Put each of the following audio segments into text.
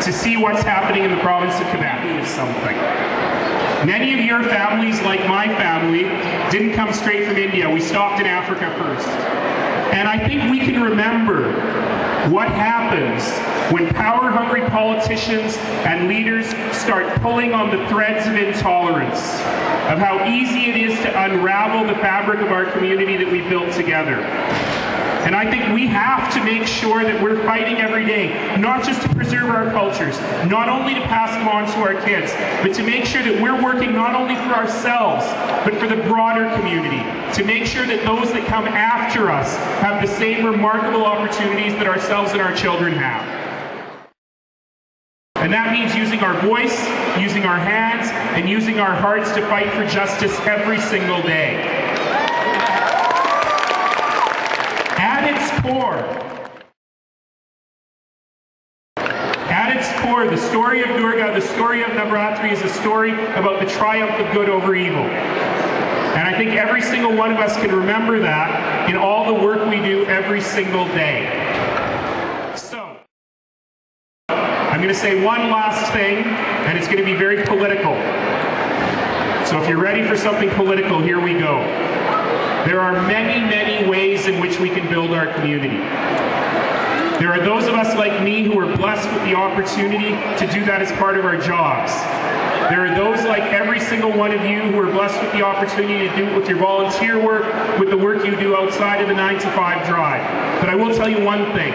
to see what's happening in the province of Quebec is something. Many of your families, like my family, didn't come straight from India. We stopped in Africa first. And I think we can remember what happens when power-hungry politicians and leaders start pulling on the threads of intolerance, of how easy it is to unravel the fabric of our community that we built together. And I think we have to make sure that we're fighting every day, not just to preserve our cultures, not only to pass them on to our kids, but to make sure that we're working not only for ourselves, but for the broader community, to make sure that those that come after us have the same remarkable opportunities that ourselves and our children have. And that means using our voice, using our hands, and using our hearts to fight for justice every single day. At its core, the story of Durga, the story of Navratri is a story about the triumph of good over evil. And I think every single one of us can remember that in all the work we do every single day. So, I'm going to say one last thing, and it's going to be very political. So if you're ready for something political, here we go. There are many, many ways in which we can build our community. There are those of us like me who are blessed with the opportunity to do that as part of our jobs. There are those like every single one of you who are blessed with the opportunity to do it with your volunteer work, with the work you do outside of the 9-to-5 drive. But I will tell you one thing.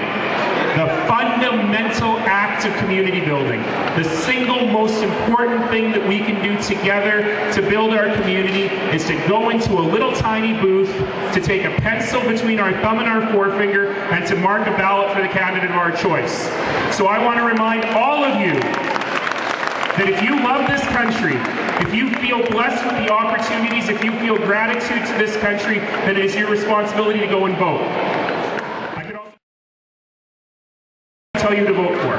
The fundamental act of community building, the single most important thing that we can do together to build our community is to go into a little tiny booth, to take a pencil between our thumb and our forefinger, and to mark a ballot for the candidate of our choice. So I want to remind all of you that if you love this country, if you feel blessed with the opportunities, if you feel gratitude to this country, then it is your responsibility to go and vote. Tell you to vote for.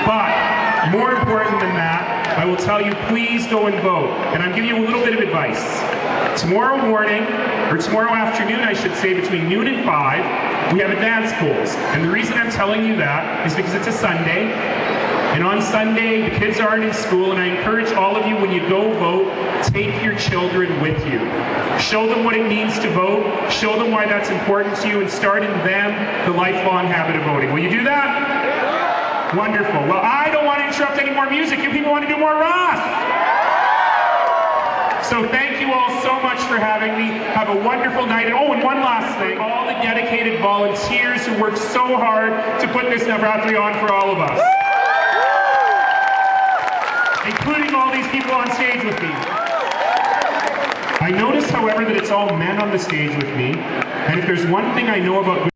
But more important than that, I will tell you, please go and vote. And I'm giving you a little bit of advice. Tomorrow morning, or tomorrow afternoon, I should say, between noon and 5, we have advance polls. And the reason I'm telling you that is because it's a Sunday. And on Sunday, the kids aren't in school, and I encourage all of you, when you go vote, take your children with you. Show them what it means to vote, show them why that's important to you, and start in them the lifelong habit of voting. Will you do that? Wonderful. Well, I don't want to interrupt any more music. You people want to do more Ross. So thank you all so much for having me. Have a wonderful night. And oh, and one last thing. All the dedicated volunteers who worked so hard to put this Navratri on for all of us. Including all these people on stage with me. I notice, however, that it's all men on the stage with me, and if there's one thing I know about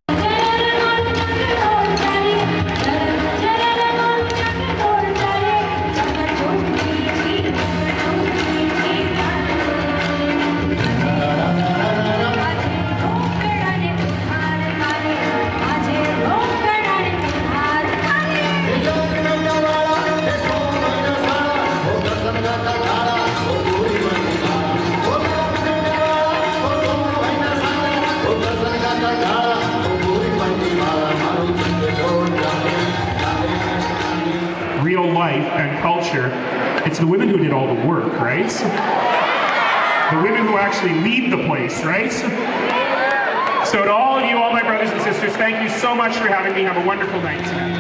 real life and culture, it's the women who did all the work, right? The women who actually lead the place, right? So to all of you, all my brothers and sisters, thank you so much for having me. Have a wonderful night tonight.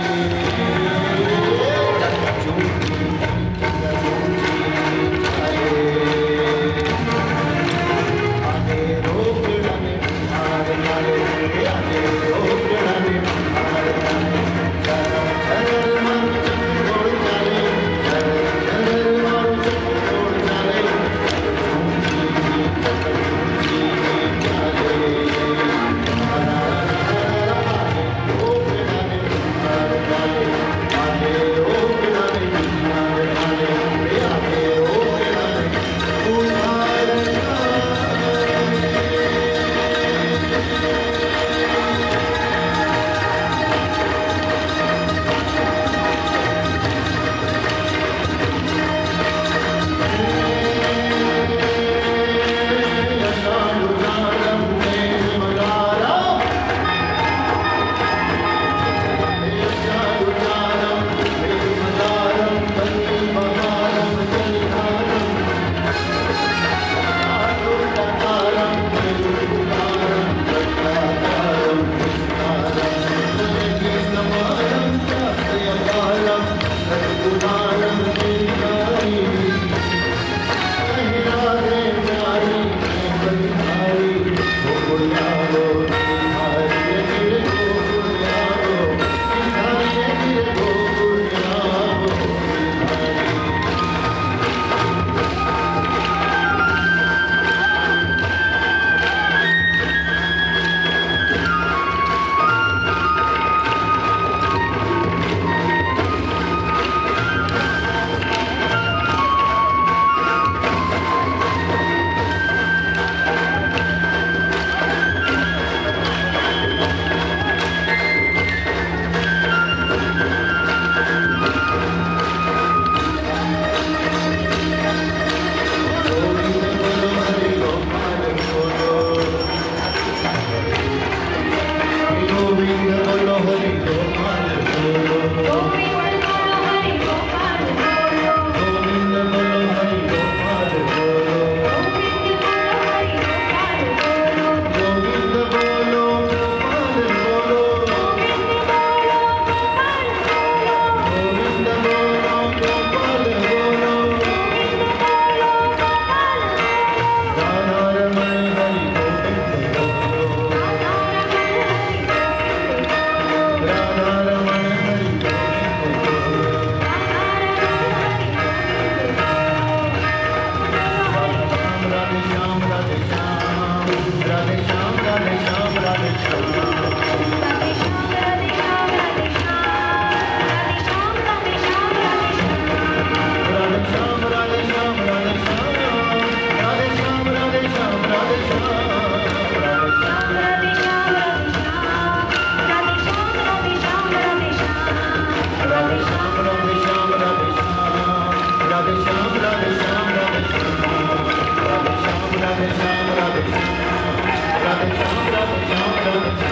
Got the jump, jump, jump, jump.